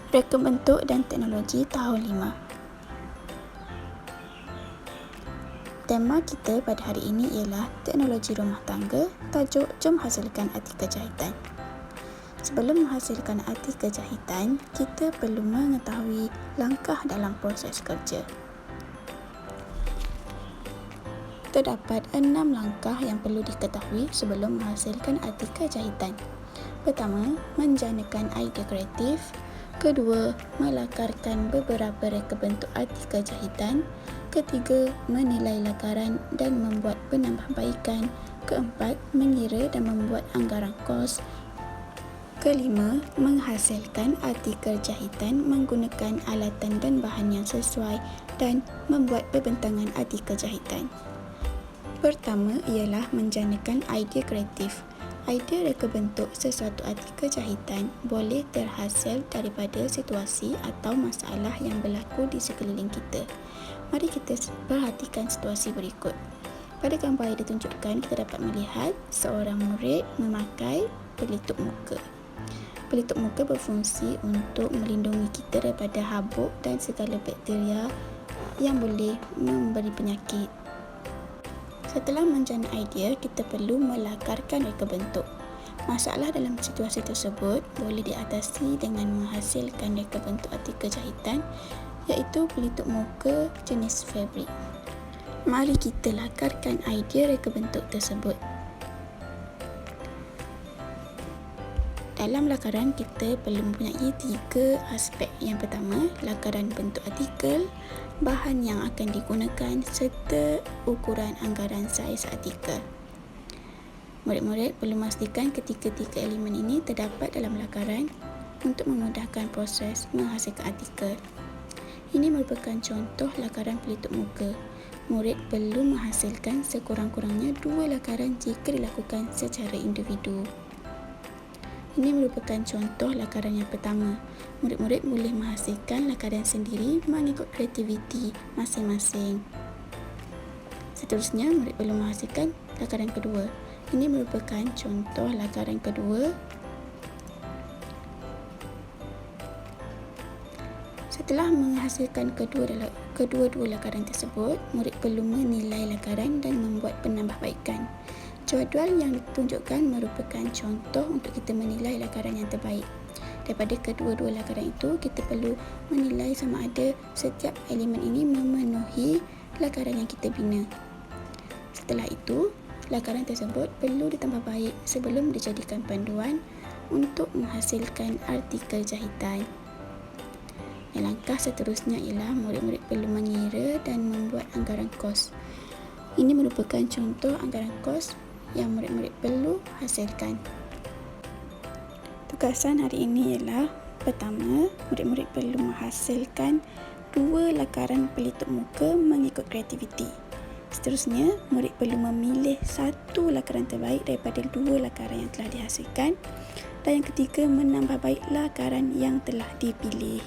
Reka bentuk dan teknologi tahun 5. Tema kita pada hari ini ialah teknologi rumah tangga, tajuk Jom Hasilkan Artikel Jahitan. Sebelum menghasilkan artikel jahitan, kita perlu mengetahui langkah dalam proses kerja. Terdapat 6 langkah yang perlu diketahui sebelum menghasilkan artikel jahitan. Pertama, menjanakan idea kreatif. Kedua, melakarkan beberapa reka bentuk artikel jahitan. Ketiga, menilai lakaran dan membuat penambahbaikan. Keempat, mengira dan membuat anggaran kos. Kelima, menghasilkan artikel jahitan menggunakan alatan dan bahan yang sesuai dan membuat pembentangan artikel jahitan. Pertama ialah menjanakan idea kreatif. Idea reka bentuk sesuatu artikel jahitan boleh terhasil daripada situasi atau masalah yang berlaku di sekeliling kita. Mari kita perhatikan situasi berikut. Pada gambar yang ditunjukkan, kita dapat melihat seorang murid memakai pelitup muka. Pelitup muka berfungsi untuk melindungi kita daripada habuk dan segala bakteria yang boleh memberi penyakit. Setelah menjana idea, kita perlu melakarkan reka bentuk. Masalah dalam situasi tersebut boleh diatasi dengan menghasilkan reka bentuk artikel jahitan, iaitu pelitup muka jenis fabrik. Mari kita lakarkan idea reka bentuk tersebut. Dalam lakaran, kita perlu mempunyai 3 aspek. Yang pertama, lakaran bentuk artikel, bahan yang akan digunakan serta ukuran anggaran saiz artikel. Murid-murid perlu memastikan ketiga-tiga elemen ini terdapat dalam lakaran untuk memudahkan proses menghasilkan artikel. Ini merupakan contoh lakaran pelitup muka. Murid perlu menghasilkan sekurang-kurangnya 2 lakaran jika dilakukan secara individu. Ini merupakan contoh lakaran yang pertama. Murid-murid boleh menghasilkan lakaran sendiri mengikut kreativiti masing-masing. Seterusnya, murid perlu menghasilkan lakaran kedua. Ini merupakan contoh lakaran kedua. Setelah menghasilkan kedua-dua lakaran tersebut, murid perlu menilai lakaran dan membuat penambahbaikan. Jadual yang ditunjukkan merupakan contoh untuk kita menilai lakaran yang terbaik. Daripada kedua-dua lakaran itu, kita perlu menilai sama ada setiap elemen ini memenuhi lakaran yang kita bina. Setelah itu, lakaran tersebut perlu ditambah baik sebelum dijadikan panduan untuk menghasilkan artikel jahitan. Dan langkah seterusnya ialah murid-murid perlu mengira dan membuat anggaran kos. Ini merupakan contoh anggaran kos yang murid-murid perlu hasilkan. Tugasan hari ini ialah pertama, murid-murid perlu menghasilkan 2 lakaran pelitup muka mengikut kreativiti. Seterusnya, murid perlu memilih 1 lakaran terbaik daripada 2 lakaran yang telah dihasilkan. Dan yang ketiga, menambah baik lakaran yang telah dipilih.